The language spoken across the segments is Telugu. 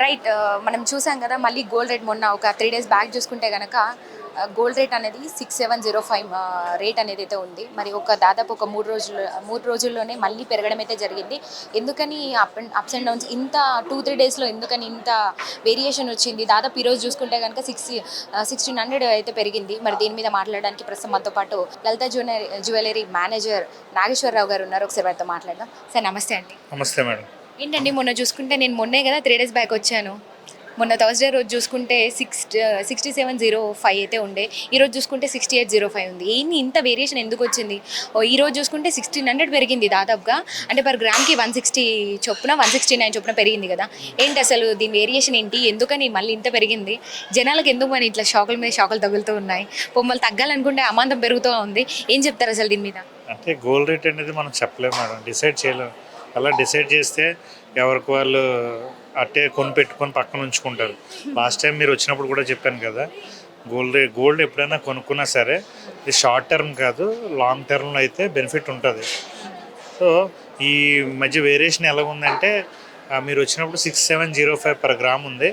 రైట్. మనం చూసాం కదా, మళ్ళీ గోల్డ్ రేట్ మొన్న ఒక 3 డేస్ బ్యాక్ చూసుకుంటే కనుక గోల్డ్ రేట్ అనేది 6705 రేట్ అనేది అయితే ఉంది. మరి దాదాపు ఒక 3 రోజుల్లోనే మళ్ళీ పెరగడం అయితే జరిగింది. ఎందుకని అప్స్ అండ్ డౌన్స్ ఇంత 2-3 డేస్లో ఎందుకని ఇంత వేరియేషన్ వచ్చింది? దాదాపు ఈరోజు చూసుకుంటే కనుక 1600 అయితే పెరిగింది. మరి దీని మీద మాట్లాడడానికి ప్రస్తుతం మనతో పాటు లలిత జ్యువెలరీ మేనేజర్ నాగేశ్వరరావు గారు ఉన్నారు. ఒకసారి వారితో మాట్లాడదాం. సార్ నమస్తే అండి. నమస్తే మేడం. ఏంటండి, మొన్న చూసుకుంటే నేను మొన్నే కదా 3 డేస్ బ్యాక్ వచ్చాను. మొన్న థర్స్డే రోజు చూసుకుంటే 6705 అయితే ఉండే. ఈరోజు చూసుకుంటే 6805 ఉంది. ఏంటి ఇంత వేరియేషన్ ఎందుకు వచ్చింది? ఈరోజు చూసుకుంటే 1600 పెరిగింది దాదాపుగా. అంటే పర్ గ్రామ్కి 160 చొప్పున 169 చొప్పున పెరిగింది కదా. ఏంటి అసలు దీని వేరియేషన్ ఏంటి? ఎందుకని మళ్ళీ ఇంత పెరిగింది? జనాలకు ఎందుకు మరి ఇట్లా షాకుల మీద షాకులు తగులుతూ ఉన్నాయి? పొమ్మలు తగ్గాలనుకుంటే అమాంతం పెరుగుతూ ఉంది. ఏం చెప్తారు అసలు దీని మీద? అంటే గోల్డ్ రేట్ అనేది మనం చెప్పలేము మేడం, డిసైడ్ చేయలేము. అలా డిసైడ్ చేస్తే ఎవరికి వాళ్ళు అట్టే పెట్టుకొని పక్కన ఉంచుకుంటారు. లాస్ట్ టైం మీరు వచ్చినప్పుడు కూడా చెప్పాను కదా, గోల్డ్ ఎప్పుడైనా కొనుక్కున్నా సరే ఇది షార్ట్ టర్మ్ కాదు, లాంగ్ టర్మ్లో అయితే బెనిఫిట్ ఉంటుంది. సో ఈ మధ్య వేరియేషన్ ఎలా ఉందంటే మీరు వచ్చినప్పుడు 6705 పర్ గ్రామ్ ఉంది.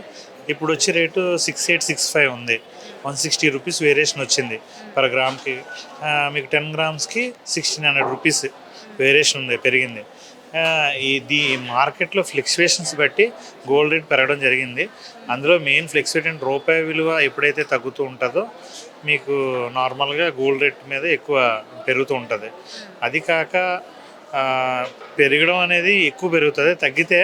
ఇప్పుడు వచ్చే రేటు 6865 ఉంది. 160 రూపీస్ వేరియేషన్ వచ్చింది పర్ గ్రామ్కి. మీకు 10 గ్రామ్స్కి 1600 రూపీస్ వేరియేషన్ ఉంది, పెరిగింది. ఇది మార్కెట్లో ఫ్లక్చువేషన్స్ బట్టి గోల్డ్ రేట్ పెరగడం జరిగింది. అందులో మెయిన్ ఫ్లక్చువేషన్ రూపాయి విలువ ఎప్పుడైతే తగ్గుతూ ఉంటుందో మీకు నార్మల్గా గోల్డ్ రేట్ మీద ఎక్కువ పెరుగుతూ ఉంటుంది. అది కాక పెరగడం అనేది ఎక్కువ పెరుగుతుంది, తగ్గితే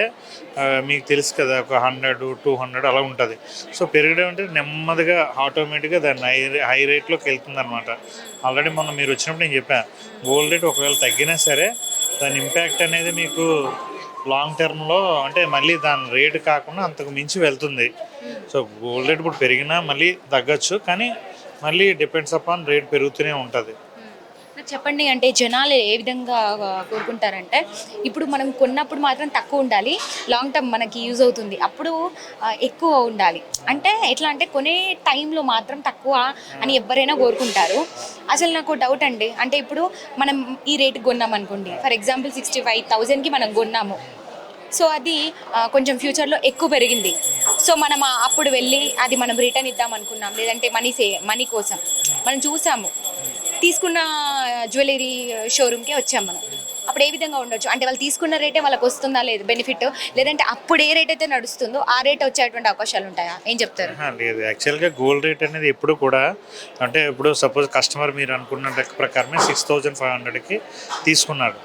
మీకు తెలుసు కదా ఒక 100-200 అలా ఉంటుంది. సో పెరగడం అంటే నెమ్మదిగా ఆటోమేటిక్గా దాన్ని హై రేట్లోకి వెళ్తుంది అనమాట. ఆల్రెడీ మొన్న మీరు వచ్చినప్పుడు నేను చెప్పాను, గోల్డ్ రేట్ ఒకవేళ తగ్గినా సరే దాని ఇంపాక్ట్ అనేది మీకు లాంగ్ టర్మ్లో అంటే మళ్ళీ దాని రేటు కాకుండా అంతకు మించి వెళ్తుంది. సో గోల్డ్ రేట్ ఇప్పుడు పెరిగినా మళ్ళీ తగ్గచ్చు, కానీ మళ్ళీ డిపెండ్స్ అపాన్ రేట్ పెరుగుతూనే ఉంటుంది. నాకు చెప్పండి, అంటే జనాలు ఏ విధంగా కోరుకుంటారంటే, ఇప్పుడు మనం కొన్నప్పుడు మాత్రం తక్కువ ఉండాలి, లాంగ్ టర్మ్ మనకి యూజ్ అవుతుంది, అప్పుడు ఎక్కువ ఉండాలి. అంటే ఎట్లా అంటే కొనే టైంలో మాత్రం తక్కువ అని ఎవరైనా కోరుకుంటారు. అసలు నాకు డౌట్ అండి, అంటే ఇప్పుడు మనం ఈ రేటుకి కొన్నాం అనుకోండి, ఫర్ ఎగ్జాంపుల్ 65,000కి మనం కొన్నాము. సో అది కొంచెం ఫ్యూచర్లో ఎక్కువ పెరిగింది. సో మనం అప్పుడు వెళ్ళి అది మనం రిటర్న్ ఇద్దాం అనుకున్నాం, లేదంటే మనీ కోసం మనం చూసాము, తీసుకున్న జ్యువెలరీ షోరూమ్కే వచ్చాం మనం. అప్పుడు ఏ విధంగా ఉండొచ్చు? అంటే వాళ్ళు తీసుకున్న రేటే వాళ్ళకి వస్తుందా లేదు బెనిఫిట్, లేదంటే అప్పుడు ఏ రేట్ అయితే నడుస్తుందో ఆ రేట్ వచ్చేటువంటి అవకాశాలు ఉంటాయా? ఏం చెప్తారు? లేదు, యాక్చువల్గా గోల్డ్ రేట్ అనేది ఎప్పుడు కూడా అంటే ఇప్పుడు సపోజ్ కస్టమర్ మీరు అనుకున్న లెక్క ప్రకారమే 6500కి తీసుకున్నారు.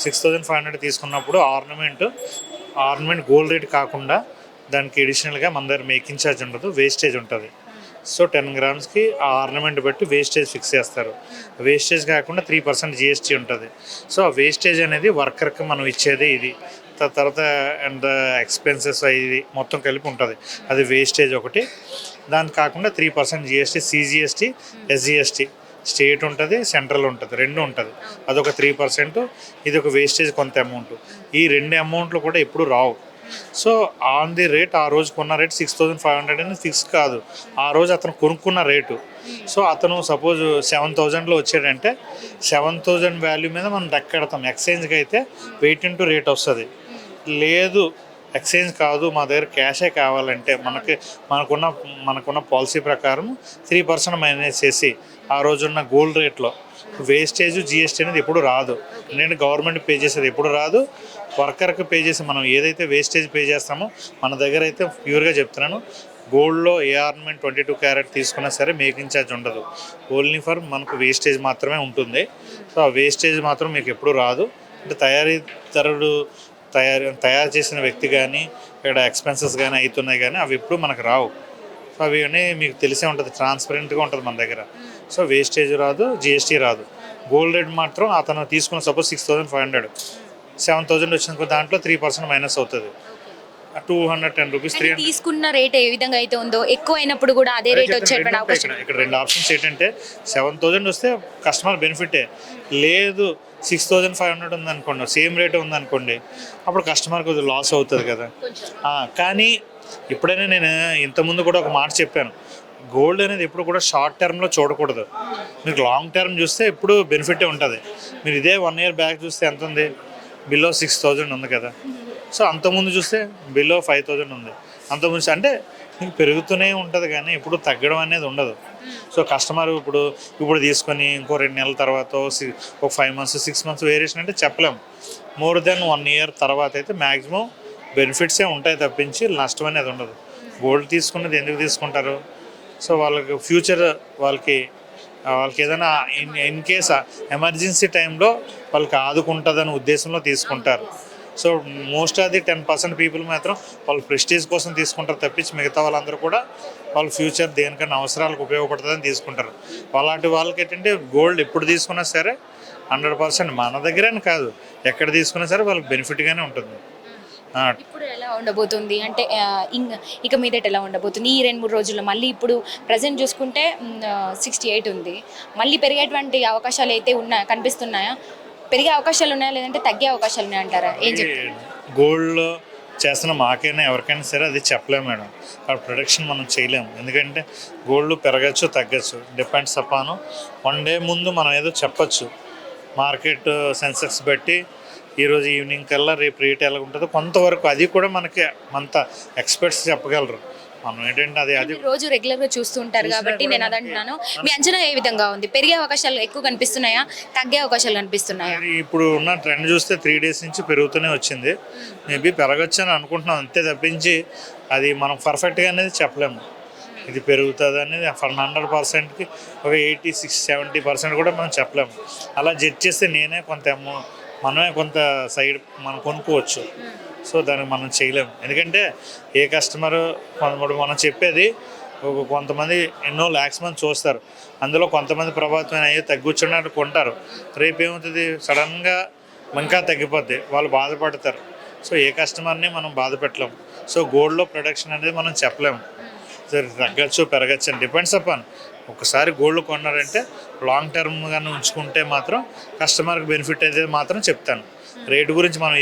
6500 తీసుకున్నప్పుడు ఆర్నమెంట్ గోల్డ్ రేట్ కాకుండా దానికి ఎడిషనల్గా మన దగ్గర మేకింగ్ ఛార్జ్ ఉండదు, వేస్టేజ్ ఉంటుంది. సో 10 గ్రామ్స్కి ఆ ఆర్నమెంట్ బట్టి వేస్టేజ్ ఫిక్స్ చేస్తారు. వేస్టేజ్ కాకుండా 3% GST ఉంటుంది. సో ఆ వేస్టేజ్ అనేది వర్కర్కి మనం ఇచ్చేది ఇది. తర్వాత అండ్ ఎక్స్పెన్సెస్ ఇది మొత్తం కలిపి ఉంటుంది, అది వేస్టేజ్ ఒకటి. దానికి కాకుండా 3% GST, CGST, SGST స్టేట్ ఉంటుంది, సెంట్రల్ ఉంటుంది, రెండు ఉంటుంది. అదొక 3%, ఇది ఒక వేస్టేజ్ కొంత అమౌంట్. ఈ రెండు అమౌంట్లు కూడా ఎప్పుడు రావు. సో ఆన్ ది రేట్ ఆ రోజు కొన్న రేట్ 6500 అనేది ఫిక్స్ కాదు, ఆ రోజు అతను కొనుక్కున్న రేటు. సో అతను సపోజ్ 7000లో వచ్చాడంటే 7000 వాల్యూ మీద మనం దక్కెడతాం. ఎక్స్చేంజ్కి అయితే వెయిట్ ఇంటూ రేట్ వస్తుంది. లేదు ఎక్స్చేంజ్ కాదు, మా దగ్గర క్యాషే కావాలంటే మనకున్న పాలసీ ప్రకారం 3% మైనస్ చేసి ఆ రోజున్న గోల్డ్ రేట్లో వేస్టేజ్ GST అనేది ఎప్పుడు రాదు. ఎందుకంటే గవర్నమెంట్ పే చేసేది ఎప్పుడు రాదు, వర్కర్కి పే చేసి మనం ఏదైతే వేస్టేజ్ పే చేస్తామో మన దగ్గర అయితే ప్యూర్గా చెప్తున్నాను, గోల్డ్లో ఏ ఆర్నమెంట్ 22 క్యారెట్ తీసుకున్నా సరే మేకింగ్ ఛార్జ్ ఉండదు. ఓన్లీ ఫర్ మనకు వేస్టేజ్ మాత్రమే ఉంటుంది. సో ఆ వేస్టేజ్ మాత్రం మీకు ఎప్పుడు రాదు. అంటే తయారు చేసిన వ్యక్తి కానీ ఇక్కడ ఎక్స్పెన్సెస్ కానీ అవుతున్నాయి, కానీ అవి ఎప్పుడు మనకు రావు. సో అవి అన్నీ మీకు తెలిసే ఉంటుంది, ట్రాన్స్పరెంట్గా ఉంటుంది మన దగ్గర. సో వేస్టేజ్ రాదు, GST రాదు. గోల్డ్ రేట్ మాత్రం అతను తీసుకున్న సపోజ్ 6500, 7000 వచ్చిన దాంట్లో 3% మైనస్ అవుతుంది, 210 రూపీస్. తీసుకున్న రేట్ ఏ విధంగా అయితే ఉందో ఎక్కువ అయినప్పుడు కూడా అదే రేట్ వచ్చేటువంటి అవకాశం. ఇక్కడ రెండు ఆప్షన్స్ ఏంటంటే 7000 వస్తే కస్టమర్ బెనిఫిటే, లేదు 6500 ఉందనుకోండి, సేమ్ రేట్ ఉందనుకోండి, అప్పుడు కస్టమర్కి కొద్దిగా లాస్ అవుతుంది కదా. కానీ ఎప్పుడైనా నేను ఇంతకుముందు కూడా ఒక మాట చెప్పాను, గోల్డ్ అనేది ఎప్పుడు కూడా షార్ట్ టర్మ్లో చూడకూడదు, మీకు లాంగ్ టర్మ్ చూస్తే ఎప్పుడు బెనిఫిటే ఉంటుంది. మీరు ఇదే 1 year బ్యాక్ చూస్తే ఎంత ఉంది, బిలో 6000 ఉంది కదా. సో అంతకుముందు చూస్తే బిలో 5000 ఉంది. అంత ముందు అంటే మీకు పెరుగుతూనే ఉంటుంది కానీ ఇప్పుడు తగ్గడం అనేది ఉండదు. సో కస్టమర్ ఇప్పుడు తీసుకొని ఇంకో 2 నెలల తర్వాత ఒక 5 months 6 months వేరియేషన్ అంటే చెప్పలేము. మోర్ దెన్ 1 year తర్వాత అయితే మ్యాక్సిమం బెనిఫిట్సే ఉంటాయి తప్పించి నష్టం అనేది ఉండదు. గోల్డ్ తీసుకున్నది ఎందుకు తీసుకుంటారు? సో వాళ్ళకి ఫ్యూచర్ వాళ్ళకి ఏదైనా ఇన్ కేస్ ఎమర్జెన్సీ టైంలో వాళ్ళకి ఆదుకుంటుందనే ఉద్దేశంలో తీసుకుంటారు. So most of the 10% people మాత్రం వాళ్ళు ప్రెస్టీజ్ కోసం తీసుకుంటారు తప్పించి మిగతా వాళ్ళందరూ కూడా వాళ్ళ ఫ్యూచర్ దేనికన్నా అవసరాలకు ఉపయోగపడుతుందని తీసుకుంటారు. అలాంటి వాళ్ళకి ఏంటంటే గోల్డ్ ఎప్పుడు తీసుకున్నా సరే 100% మన దగ్గరని కాదు ఎక్కడ తీసుకున్నా సరే వాళ్ళకి బెనిఫిట్గానే ఉంటుంది. ఇప్పుడు ఎలా ఉండబోతుంది అంటే ఇక మీదట ఎలా ఉండబోతుంది ఈ 2-3 రోజుల్లో? మళ్ళీ ఇప్పుడు ప్రజెంట్ చూసుకుంటే 68 ఉంది. మళ్ళీ పెరిగేటువంటి అవకాశాలు అయితే కనిపిస్తున్నాయా? పెరిగే అవకాశాలు ఉన్నాయా లేదంటే తగ్గే అవకాశాలు ఉన్నాయా అంటారా? ఏం చెప్తారు? గోల్డ్ చేస్తున్న మాకైనా ఎవరికైనా సరే అది చెప్పలేము మేడం. ఆ ప్రొడక్షన్ మనం చేయలేము. ఎందుకంటే గోల్డ్ పెరగచ్చు తగ్గచ్చు, డిపెండ్స్ అపాను 1 day ముందు మనం ఏదో చెప్పచ్చు. మార్కెట్ సెన్సెక్స్ బట్టి ఈరోజు ఈవినింగ్ కల్లా రేపు రేట్ ఎలా ఉంటుందో కొంతవరకు అది కూడా మనకి అంత ఎక్స్పర్ట్స్ చెప్పగలరు. మనం ఏంటంటే అది రోజు రెగ్యులర్గా చూస్తూ ఉంటారు కాబట్టి నేను అదంటున్నాను. మీ అంచనా ఏ విధంగా ఉంది? పెరిగే అవకాశాలు ఎక్కువ కనిపిస్తున్నాయా, తగ్గే అవకాశాలు కనిపిస్తున్నాయా? ఇప్పుడు ఉన్న ట్రెండ్ చూస్తే 3 days నుంచి పెరుగుతూనే వచ్చింది. మేబీ పెరగచ్చు అని అనుకుంటున్నాం అంతే తప్పించి అది మనం పర్ఫెక్ట్గా అనేది చెప్పలేము. ఇది పెరుగుతుంది అనేది 100%కి ఒక 86-70% కూడా మనం చెప్పలేము. అలా జడ్జ్ చేస్తే మనమే కొంత సైడ్ మనం కొనుక్కోవచ్చు. సో దానికి మనం చేయలేము. ఎందుకంటే ఏ కస్టమరు మనం చెప్పేది కొంతమంది ఎన్నో lakhs మంది చూస్తారు. అందులో కొంతమంది ప్రభావితం అయ్యి తగ్గుచున్నట్టు కొంటారు. రేపు ఏమవుతుంది సడన్గా ఇంకా తగ్గిపోద్ది, వాళ్ళు బాధపడతారు. సో ఏ కస్టమర్ని మనం బాధ పెట్టలేము. సో గోల్డ్లో ప్రొడక్షన్ అనేది మనం చెప్పలేము. సరే తగ్గచ్చు పెరగచ్చు అని డిపెండ్స్ అపాన్. ఒకసారి గోల్డ్ కొన్నారంటే లాంగ్ టర్మ్గానే ఉంచుకుంటే మాత్రం కస్టమర్కి బెనిఫిట్ అయితే మాత్రం చెప్తాను. రేటు గురించి మనం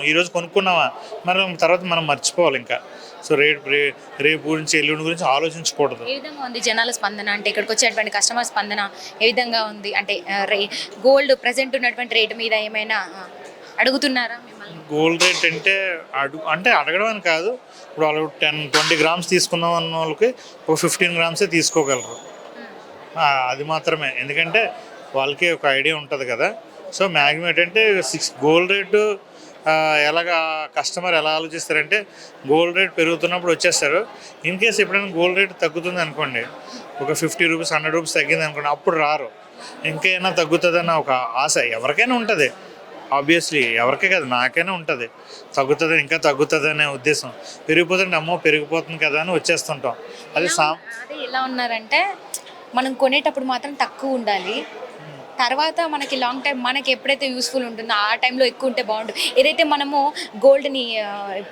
ఈరోజు కొనుక్కున్నామా మనం తర్వాత మనం మర్చిపోవాలి ఇంకా. సో రేపు గురించి ఎల్లుండి గురించి ఆలోచించకూడదు. ఏ విధంగా ఉంది జనాల స్పందన? అంటే ఇక్కడికి వచ్చేటువంటి కస్టమర్ స్పందన ఏ విధంగా ఉంది? అంటే గోల్డ్ ప్రజెంట్ ఉన్నటువంటి రేటు మీద ఏమైనా అడుగుతున్నారా మిమ్మల్ని? గోల్డ్ రేట్ అంటే అడగడం అని కాదు. ఇప్పుడు వాళ్ళు 10-20 grams తీసుకుందాం అన్న వాళ్ళకి ఒక 15 grams తీసుకోగలరు. అది మాత్రమే. ఎందుకంటే వాళ్ళకి ఒక ఐడియా ఉంటుంది కదా. సో మ్యాక్సిమం ఏంటంటే గోల్డ్ రేటు ఎలాగా కస్టమర్ ఎలా ఆలోచిస్తారంటే గోల్డ్ రేట్ పెరుగుతున్నప్పుడు వచ్చేస్తారు. ఇన్ కేస్ ఎప్పుడైనా గోల్డ్ రేట్ తగ్గుతుంది అనుకోండి, ఒక 50 రూపీస్ 100 రూపీస్ తగ్గింది అనుకోండి, అప్పుడు రారు. ఇంకైనా తగ్గుతుందన్న ఒక ఆశ ఎవరికైనా ఉంటుంది. ఆబ్వియస్లీ ఎవరికే కదా నాకైనా ఉంటుంది. తగ్గుతుంది ఇంకా తగ్గుతుంది అనే ఉద్దేశం. పెరిగిపోతుంటే అమ్మో పెరిగిపోతుంది కదా అని వచ్చేస్తుంటాం. అదే ఎలా ఉన్నారంటే మనం కొనేటప్పుడు మాత్రం తక్కువ ఉండాలి, తర్వాత మనకి లాంగ్ టైం మనకి ఎప్పుడైతే యూస్ఫుల్ ఉంటుందో ఆ టైంలో ఎక్కువ ఉంటే బాగుంటుంది. ఏదైతే మనము గోల్డ్ని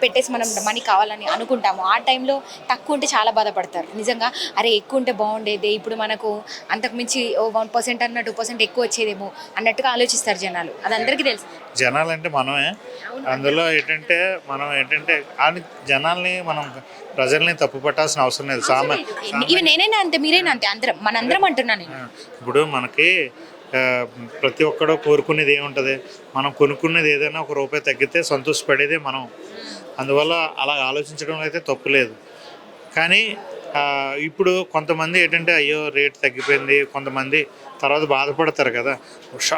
పెట్టేసి మనం మనీ కావాలని అనుకుంటామో ఆ టైంలో తక్కువ ఉంటే చాలా బాధపడతారు. నిజంగా అరే ఎక్కువ ఉంటే బాగుండేది, ఇప్పుడు మనకు అంతకుమించి 1% అన్న 2% ఎక్కువ వచ్చేదేమో అన్నట్టుగా ఆలోచిస్తారు జనాలు. అది అందరికీ తెలుసు. జనాలు అంటే మనమే. అందులో ఏంటంటే జనాల్ని మనం ప్రజల్ని తప్పు పట్టాల్సిన అవసరం లేదు. ఇవి నేనైనా అంతే, మీరైనా అంతే, మనందరం అంటున్నాను నేను. ఇప్పుడు మనకి ప్రతి ఒక్కడో కోరుకునేది ఏముంటుంది, మనం కొనుక్కునేది ఏదైనా ₹1 తగ్గితే సంతోషపడేదే మనం. అందువల్ల అలా ఆలోచించడం అయితే తప్పు లేదు. కానీ ఇప్పుడు కొంతమంది ఏంటంటే అయ్యో రేట్ తగ్గిపోయింది, కొంతమంది తర్వాత బాధపడతారు కదా.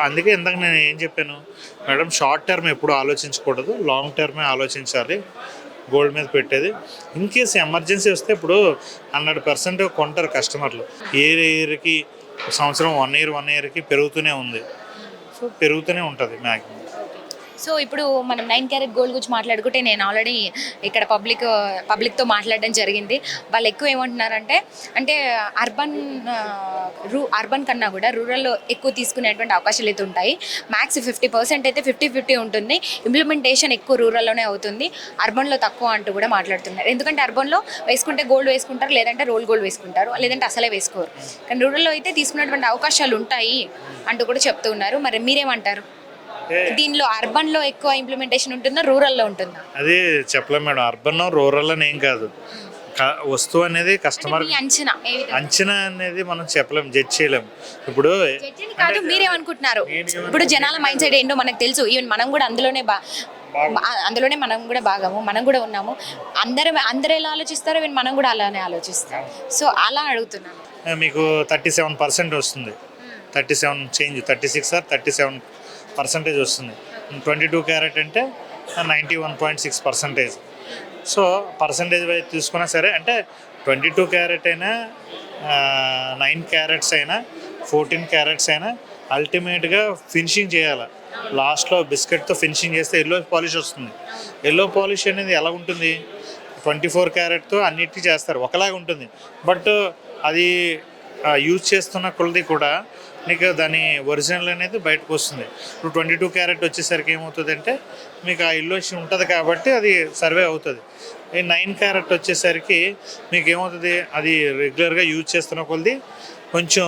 అందుకే ఇందాక నేను ఏం చెప్పాను మేడం, షార్ట్ టర్మ్ ఎప్పుడు ఆలోచించకూడదు, లాంగ్ టర్మే ఆలోచించాలి గోల్డ్ మీద పెట్టేది. ఇన్ కేస్ ఎమర్జెన్సీ వస్తే ఇప్పుడు 100% కొంటారు కస్టమర్లు. ఇయర్కి సంవత్సరం 1 yearకి పెరుగుతూనే ఉంది. సో పెరుగుతూనే ఉంటుంది మ్యాక్సిమం. సో ఇప్పుడు మనం 9 carat గోల్డ్ గురించి మాట్లాడుకుంటే నేను ఆల్రెడీ ఇక్కడ పబ్లిక్తో మాట్లాడడం జరిగింది. వాళ్ళు ఎక్కువ ఏమంటున్నారంటే అంటే అర్బన్ కన్నా కూడా రూరల్లో ఎక్కువ తీసుకునేటువంటి అవకాశాలు అయితే ఉంటాయి. మ్యాక్స్ 50% అయితే 50-50 ఉంటుంది. ఇంప్లిమెంటేషన్ ఎక్కువ రూరల్లోనే అవుతుంది, అర్బన్లో తక్కువ అంటూ కూడా మాట్లాడుతున్నారు. ఎందుకంటే అర్బన్లో వేసుకుంటే గోల్డ్ వేసుకుంటారు, లేదంటే రోల్ గోల్డ్ వేసుకుంటారు, లేదంటే అసలే వేసుకోరు. కానీ రూరల్లో అయితే తీసుకునేటువంటి అవకాశాలు ఉంటాయి అంటూ కూడా చెప్తూ ఉన్నారు. మరి మీరేమంటారు? దీనిలో అర్బన్ లో ఎక్కువ ఇంప్లిమెంటేషన్ ఉంటుందా, రూరల్ లో ఉంటుందా? అది చెప్పలేం మేడం. అర్బన్ రూరల్ అని ఏం కాదు. వస్తువు అనేది కస్టమర్ అంచనా అనేది మనం చెప్పలేం, జడ్జ్ చేయలేం. ఇప్పుడు కాదు, మీరేమనుకుంటున్నారు? ఇప్పుడు జనాల మైండ్ సెట్ ఏంటో మనకు తెలుసు. ఈవెన్ మనం కూడా అందులోనే అందులోనే మనం కూడా భాగము, మనం కూడా ఉన్నాము. అందరూ ఎలా ఆలోచిస్తారో మనం కూడా అలానే ఆలోచిస్తాం. సో అలా అడుగుతున్నాను. మీకు 37% వస్తుంది, 37 చేంజ్, 36 ఆర్ 37% వస్తుంది. 22 క్యారెట్ అంటే 91.6%. సో పర్సంటేజ్ వైజ్ తీసుకున్నా సరే, అంటే 22 క్యారెట్ అయినా 9 క్యారెట్స్ అయినా 14 క్యారెట్స్ అయినా అల్టిమేట్గా ఫినిషింగ్ చేయాలి. లాస్ట్లో బిస్కెట్తో ఫినిషింగ్ చేస్తే ఎల్లో పాలిష్ వస్తుంది. ఎల్లో పాలిష్ అనేది ఎలా ఉంటుంది, 24 క్యారెట్తో అన్నిటికీ చేస్తారు, ఒకలాగా ఉంటుంది. బట్ అది యూజ్ చేస్తున్న కొలది కూడా మీకు దాని ఒరిజినల్ అనేది బయటకు వస్తుంది. ఇప్పుడు 22 క్యారెట్ వచ్చేసరికి ఏమవుతుంది అంటే మీకు ఆ ఇల్లోష్ ఉంటుంది కాబట్టి అది సర్వే అవుతుంది. ఈ 9 క్యారెట్ వచ్చేసరికి మీకు ఏమవుతుంది, అది రెగ్యులర్గా యూజ్ చేస్తున్న కొలది కొంచెం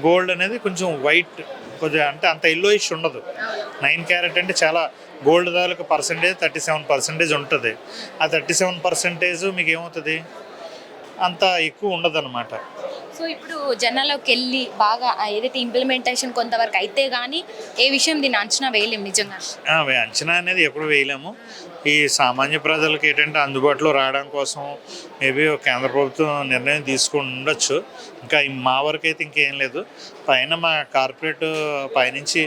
గోల్డ్ అనేది కొంచెం వైట్, కొద్దిగా అంటే అంత ఇల్లోయిష్ ఉండదు. 9 క్యారెట్ అంటే చాలా గోల్డ్ తాలూకు పర్సంటేజ్ 37% ఉంటుంది. ఆ 37% మీకు ఏమవుతుంది, అంత ఎక్కువ ఉండదు అనమాట. సో ఇప్పుడు జనాల్లోకి వెళ్ళి బాగా ఏదైతే ఇంప్లిమెంటేషన్ కొంతవరకు అయితే కానీ ఏ విషయం దీన్ని అంచనా వేయలేము నిజంగా. అంచనా అనేది ఎప్పుడు వేయలేము. ఈ సామాన్య ప్రజలకు ఏంటంటే అందుబాటులో రావడం కోసం మేబీ కేంద్ర ప్రభుత్వం నిర్ణయం తీసుకుని ఉండొచ్చు. ఇంకా మా వరకు అయితే ఇంకేం లేదు. పైన మా కార్పొరేట్ పైనుంచి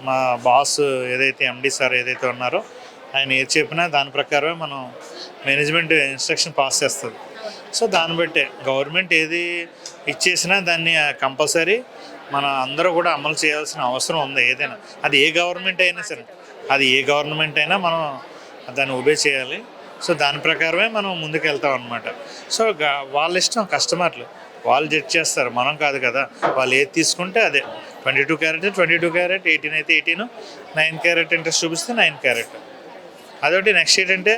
మా బాస్ ఏదైతే ఎండి సార్ ఏదైతే ఉన్నారో ఆయన ఏది చెప్పినా దాని ప్రకారమే మనం మేనేజ్మెంట్ ఇన్స్ట్రక్షన్ పాస్ చేస్తుంది. సో దాన్ని బట్టే గవర్నమెంట్ ఏది ఇచ్చేసినా దాన్ని కంపల్సరీ మన అందరూ కూడా అమలు చేయాల్సిన అవసరం ఉంది. ఏదైనా అది ఏ గవర్నమెంట్ అయినా సరే, అది ఏ గవర్నమెంట్ అయినా మనం దాన్ని ఒబే చేయాలి. సో దాని ప్రకారమే మనం ముందుకు వెళ్తాం అనమాట. సో వాళ్ళ ఇష్టం, కస్టమర్లు వాళ్ళు జడ్జ్ చేస్తారు, మనం కాదు కదా. వాళ్ళు ఏది తీసుకుంటే అదే. 22 క్యారెట్ 22 క్యారెట్, 18 అయితే 18, 9 క్యారెట్ ఇంట్రెస్ట్ చూపిస్తే 9 క్యారెట్. అదొకటి. నెక్స్ట్ ఏంటంటే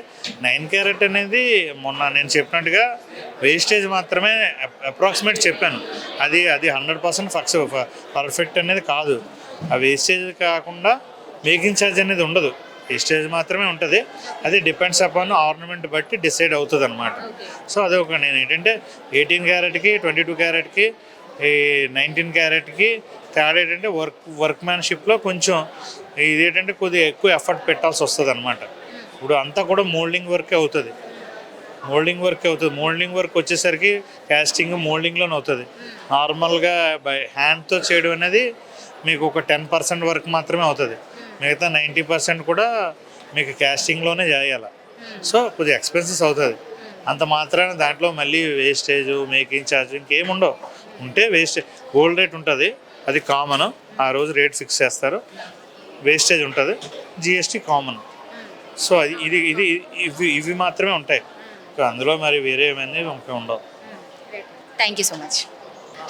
9 క్యారెట్ అనేది మొన్న నేను చెప్పినట్టుగా వేస్టేజ్ మాత్రమే అప్రాక్సిమేట్ చెప్పాను. అది 100% పర్ఫెక్ట్ అనేది కాదు. ఆ వేస్టేజ్ కాకుండా మేకింగ్ ఛార్జ్ అనేది ఉండదు, వేస్టేజ్ మాత్రమే ఉంటుంది. అది డిపెండ్స్ అపాన్ ఆర్నమెంట్ బట్టి డిసైడ్ అవుతుంది అనమాట. సో అదొక నేను ఏంటంటే 18 క్యారెట్కి 22 క్యారెట్కి ఈ 19 క్యారెట్కి తేడా ఏంటంటే వర్క్మ్యాన్షిప్లో కొంచెం ఇదేంటంటే కొద్దిగా ఎక్కువ ఎఫర్ట్ పెట్టాల్సి వస్తుంది అనమాట. ఇప్పుడు అంతా కూడా మోల్డింగ్ వర్కే అవుతుంది. మోల్డింగ్ వర్క్ వచ్చేసరికి క్యాస్టింగ్ మోల్డింగ్లోనే అవుతుంది. నార్మల్గా బై హ్యాండ్తో చేయడం అనేది మీకు ఒక 10% వర్క్ మాత్రమే అవుతుంది. మిగతా 90% కూడా మీకు క్యాస్టింగ్లోనే చేయాలి. సో కొద్దిగా ఎక్స్పెన్సెస్ అవుతుంది. అంత మాత్రాన దాంట్లో మళ్ళీ వేస్టేజ్, మేకింగ్ ఛార్జ్ ఇంకేముండవు. ఉంటే వేస్టేజ్ గోల్డ్ రేట్ ఉంటుంది, అది కామన్. ఆ రోజు రేట్ ఫిక్స్ చేస్తారు. వేస్టేజ్ ఉంటుంది, జిఎస్టీ కామన్. సో ఇవి మాత్రమే ఉంటాయి. అందులో మరి వేరే ఏమైనా ఇంకా ఉండవు. Thank you so much.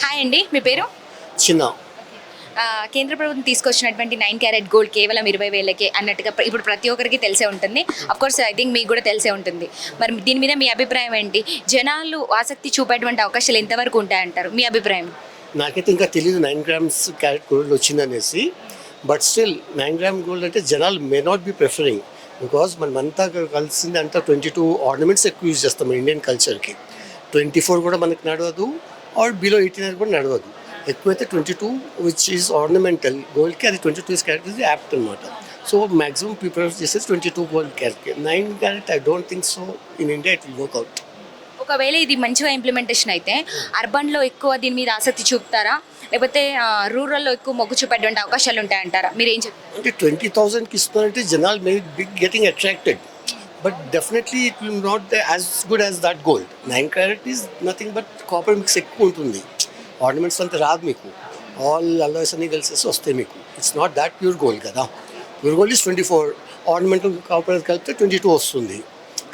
Hi అండి, మీ పేరు? చిన్న కేంద్ర ప్రభుత్వం తీసుకొచ్చినటువంటి 9 క్యారెట్ గోల్డ్ కేవలం 20,000కే అన్నట్టుగా ఇప్పుడు ప్రతి ఒక్కరికి తెలిసే ఉంటుంది. అఫ్కోర్స్ ఐ థింక్ మీకు కూడా తెలిసే ఉంటుంది. మరి దీని మీద మీ అభిప్రాయం ఏంటి? జనాలు ఆసక్తి చూపేటువంటి అవకాశాలు ఎంతవరకు ఉంటాయంటారు, మీ అభిప్రాయం? నాకైతే ఇంకా తెలియదు 9 గ్రామ్స్ క్యారెట్ గోల్డ్ వచ్చిందనేసి. బట్ స్టిల్ 9 గ్రామ్ గోల్డ్ అంటే జనాలు may not be preferring, because మనమంతా కలిసింది అంతా 22 ఆర్నమెంట్స్ ఎక్కువ యూజ్ చేస్తాం మన ఇండియన్ కల్చర్కి. 24 కూడా మనకు నడవదు, ఆర్ బిలో 18 కూడా నడవదు. ఎక్కువైతే 22 విచ్ ఈజ్ ఆర్నమెంటల్ గోల్డ్కి, అది 22 క్యారెట్ ఇస్ యాప్ట్ అనమాట. సో మ్యాక్సిమం ప్రిఫర్ చేసేసి 22 గోల్డ్ క్యారెట్కి. 9 carat I don't think so in India it will work out. ఒకవేళ ఇది మంచిగా ఇంప్లిమెంటేషన్ అయితే అర్బన్లో ఎక్కువ దీని మీద ఆసక్తి చూపుతారా, లేకపోతే రూరల్లో ఎక్కువ మొగ్గు చూపేటువంటి అవకాశాలు ఉంటాయంటారా? మీరు ఏం చెప్తారు? అంటే 20,000కి ఇస్తున్నారంటే జనాలు may be getting attracted, but definitely it will not as good as that gold. 9 carrot is nothing but copper mix ఎక్కువ ఉంటుంది. ఆర్నమెంట్స్ అంతా రాదు మీకు, ఆల్ అల్లాయ్స్ అన్ని కలిసేసి వస్తాయి మీకు. It's not that pure gold కదా. Pure gold is 24, ornamental copper కలిపితే 22 వస్తుంది.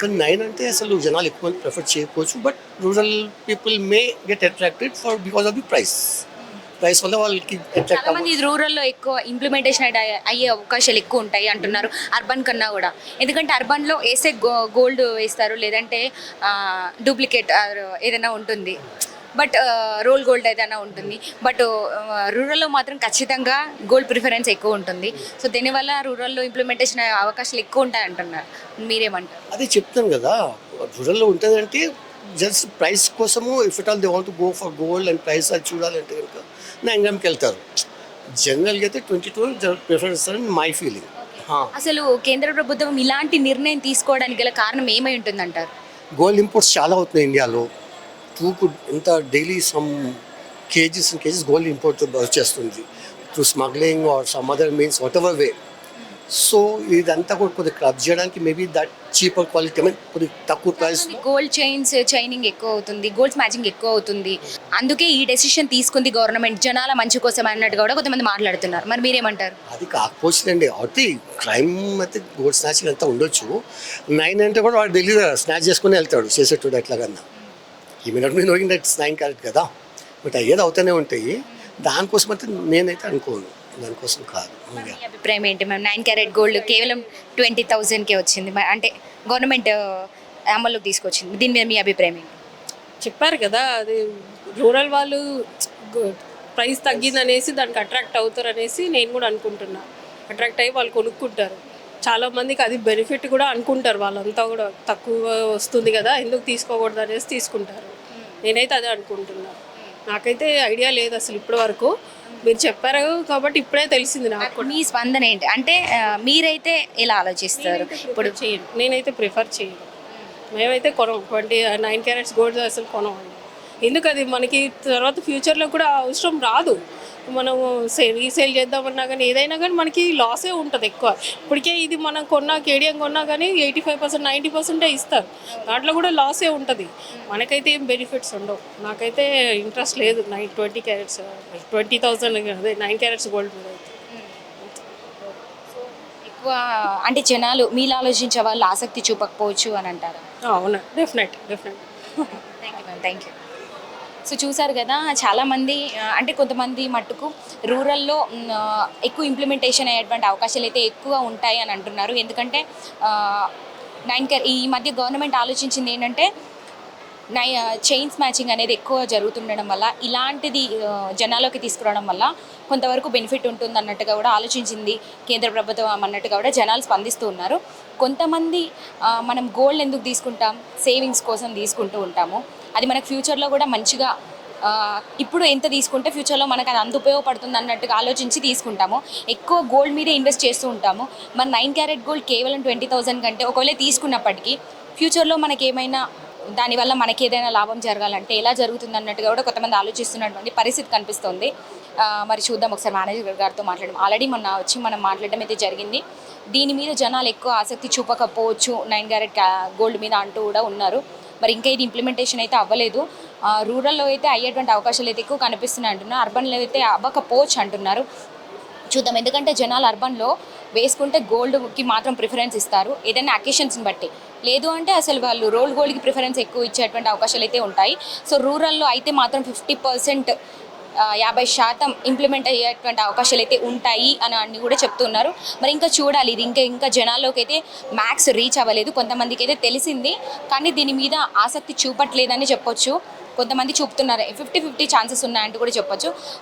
కానీ 9 అంటే అసలు జనాలు ఎక్కువ ప్రిఫర్ చేయకపోవచ్చు. But rural people may get attracted for because of the price వల్ల వాళ్ళకి అట్రాక్ట్ చాలా మంది రూరల్లో ఎక్కువ ఇంప్లిమెంటేషన్ అయ్యే అవకాశాలు ఎక్కువ ఉంటాయి అంటున్నారు అర్బన్ కన్నా కూడా. ఎందుకంటే అర్బన్లో వేసే గోల్డ్ వేస్తారు, లేదంటే డూప్లికేట్ ఏదైనా ఉంటుంది, బట్ రోల్ గోల్డ్ ఏదైనా ఉంటుంది. బట్ రూరల్లో మాత్రం ఖచ్చితంగా గోల్డ్ ప్రిఫరెన్స్ ఎక్కువ ఉంటుంది. సో దీనివల్ల రూరల్లో ఇంప్లిమెంటేషన్ అవకాశాలు ఎక్కువ ఉంటాయి అంటున్నారు. మీరేమంటారు? అదే చెప్తాను కదా, రూరల్లో ఉంటుందంటే జస్ట్ ప్రైస్ కోసము if it all they want go for gold and price అది చూడాలంటే కనుక 9 గ్రామ్కి వెళ్తారు. జనరల్గా అయితే 22 ప్రిఫర్ చేస్తారని మై ఫీలింగ్. అసలు కేంద్ర ప్రభుత్వం ఇలాంటి నిర్ణయం తీసుకోవడానికి గల కారణం ఏమై ఉంటుందంటారు? గోల్డ్ ఇంపోర్ట్స్ చాలా అవుతున్నాయి ఇండియాలో. ఇంత daily some KGs and KGs gold import వచ్చేస్తుంది through smuggling or some other means whatever way. So ఇదంతా కూడా కొద్దిగా క్లబ్ చేయడానికి maybe that cheaper quality, I mean కొద్దిగా తక్కువ ప్రైస్. గోల్డ్ చైన్స్ చైనింగ్ ఎక్కువ అవుతుంది, గోల్డ్ మ్యాచింగ్ ఎక్కువ అవుతుంది, అందుకే ఈ డెసిషన్ తీసుకుంది గవర్నమెంట్ జనాల మంచి కోసం అన్నట్టుగా కూడా కొంతమంది మాట్లాడుతున్నారు. మరి మీరేమంటారు? అది కాకపోవచ్చులేండి. అయితే క్రైమ్ అయితే గోల్డ్ స్నాచింగ్ అంతా ఉండొచ్చు. 9 అంటే కూడా వాడు తెలియదు, స్నాచ్ చేసుకుని వెళ్తాడు చేసేటోడు ఎట్లాగన్నా. ఈ minute me knowing that 9 carrot కదా, బట్ అయ్యేది అవుతూనే ఉంటాయి. దానికోసం అయితే నేనైతే అనుకోను, దానికోసం కాదు. మీ అభిప్రాయం ఏంటి మ్యామ్? 9 క్యారెట్ గోల్డ్ కేవలం 20,000కే వచ్చింది, అంటే గవర్నమెంట్ అమల్లోకి తీసుకొచ్చింది, దీని మీద మీ అభిప్రాయం ఏంటి? చెప్పారు కదా, అది రూరల్ వాళ్ళు ప్రైస్ తగ్గిందనేసి దానికి అట్రాక్ట్ అవుతారు అనేసి నేను కూడా అనుకుంటున్నా. అట్రాక్ట్ అయ్యి వాళ్ళు కొనుక్కుంటారు. చాలా మందికి అది బెనిఫిట్ కూడా అనుకుంటారు, వాళ్ళంతా కూడా తక్కువ వస్తుంది కదా ఎందుకు తీసుకోకూడదు అనేసి తీసుకుంటారు. నేనైతే అదే అనుకుంటున్నా. నాకైతే ఐడియా లేదు అసలు ఇప్పటి వరకు, మీరు చెప్పారు కాబట్టి ఇప్పుడే తెలిసింది నాకు కూడా. మీ స్పందన ఏంటి అంటే మీరైతే ఎలా ఆలోచిస్తారు? ఇప్పుడు చేయను, నేనైతే ప్రిఫర్ చేయను. మేమైతే కొనం 9 క్యారెట్స్ గోల్డ్ అసలు కొనమండి. ఎందుకు అది మనకి తర్వాత ఫ్యూచర్లో కూడా అవసరం రాదు. మనము రీసేల్ చేద్దామన్నా కానీ ఏదైనా కానీ మనకి లాసే ఉంటుంది ఎక్కువ. ఇప్పటికే ఇది మనం కొన్నా కేడియం కొన్నా కానీ 85% 90% ఇస్తారు, దాంట్లో కూడా లాసే ఉంటుంది. మనకైతే ఏం బెనిఫిట్స్ ఉండవు. నాకైతే ఇంట్రెస్ట్ లేదు 20 క్యారెట్స్ 20,000 అదే 9 క్యారెట్స్ గోల్డ్ మీద అయితే. ఎక్కువ అంటే జనాలు మీలో ఆలోచించే వాళ్ళు ఆసక్తి చూపకపోవచ్చు అని అంటారు. అవునా, definite. Thank you ma'am, thank you. So చూసారు కదా, చాలామంది అంటే కొంతమంది మట్టుకు రూరల్లో ఎక్కువ ఇంప్లిమెంటేషన్ అయ్యేటువంటి అవకాశాలు అయితే ఎక్కువ ఉంటాయి అని అంటున్నారు. ఎందుకంటే 9 ఈ మధ్య గవర్నమెంట్ ఆలోచించింది ఏంటంటే చైన్స్ మ్యాచింగ్ అనేది ఎక్కువ జరుగుతుండడం వల్ల ఇలాంటిది జనాల్లోకి తీసుకురావడం వల్ల కొంతవరకు బెనిఫిట్ ఉంటుంది అన్నట్టుగా కూడా ఆలోచించింది కేంద్ర ప్రభుత్వం అన్నట్టుగా కూడా జనాలు స్పందిస్తూ ఉన్నారు. కొంతమంది మనం గోల్డ్ ఎందుకు తీసుకుంటాం, సేవింగ్స్ కోసం తీసుకుంటూ ఉంటాము, అది మనకు ఫ్యూచర్లో కూడా మంచిగా ఇప్పుడు ఎంత తీసుకుంటే ఫ్యూచర్లో మనకు అది అంత ఉపయోగపడుతుంది అన్నట్టుగా ఆలోచించి తీసుకుంటాము. ఎక్కువ గోల్డ్ మీదే ఇన్వెస్ట్ చేస్తూ ఉంటాము. మన 9 క్యారెట్ గోల్డ్ కేవలం 20,000 కంటే ఒకవేళ తీసుకున్నప్పటికీ ఫ్యూచర్లో మనకి ఏమైనా దానివల్ల మనకి ఏదైనా లాభం జరగాలంటే ఎలా జరుగుతుంది అన్నట్టుగా కూడా కొంతమంది ఆలోచిస్తున్నటువంటి పరిస్థితి కనిపిస్తుంది. మరి చూద్దాం, ఒకసారి మేనేజర్ గారితో మాట్లాడడం. ఆల్రెడీ మనం మాట్లాడడం అయితే జరిగింది. దీని మీద జనాలు ఎక్కువ ఆసక్తి చూపకపోవచ్చు 9 క్యారెట్ గోల్డ్ మీద అంటూ కూడా ఉన్నారు. మరి ఇంకా ఇది ఇంప్లిమెంటేషన్ అయితే అవ్వలేదు. రూరల్లో అయితే అయ్యేటువంటి అవకాశాలు అయితే ఎక్కువ కనిపిస్తున్నాయి అంటున్నారు, అర్బన్లో అయితే అవ్వకపోవచ్చు అంటున్నారు. చూద్దాం, ఎందుకంటే జనాలు అర్బన్లో వేసుకుంటే గోల్డ్కి మాత్రం ప్రిఫరెన్స్ ఇస్తారు ఏదైనా అకేషన్స్ని బట్టి, లేదు అంటే అసలు వాళ్ళు రోల్ గోల్డ్కి ప్రిఫరెన్స్ ఎక్కువ ఇచ్చేటువంటి అవకాశాలు అయితే ఉంటాయి. సో రూరల్లో అయితే మాత్రం 50% 50% ఇంప్లిమెంట్ అయ్యేటువంటి అవకాశాలు అయితే ఉంటాయి అని అన్ని కూడా చెప్తున్నారు. మరి ఇంకా చూడాలి, ఇది ఇంకా జనాల్లోకి అయితే మ్యాక్స్ రీచ్ అవ్వలేదు. కొంతమందికి అయితే తెలిసింది కానీ దీని మీద ఆసక్తి చూపట్లేదని చెప్పొచ్చు. కొంతమంది చూపుతున్నారు, 50-50 ఛాన్సెస్ ఉన్నాయంటూ కూడా చెప్పొచ్చు.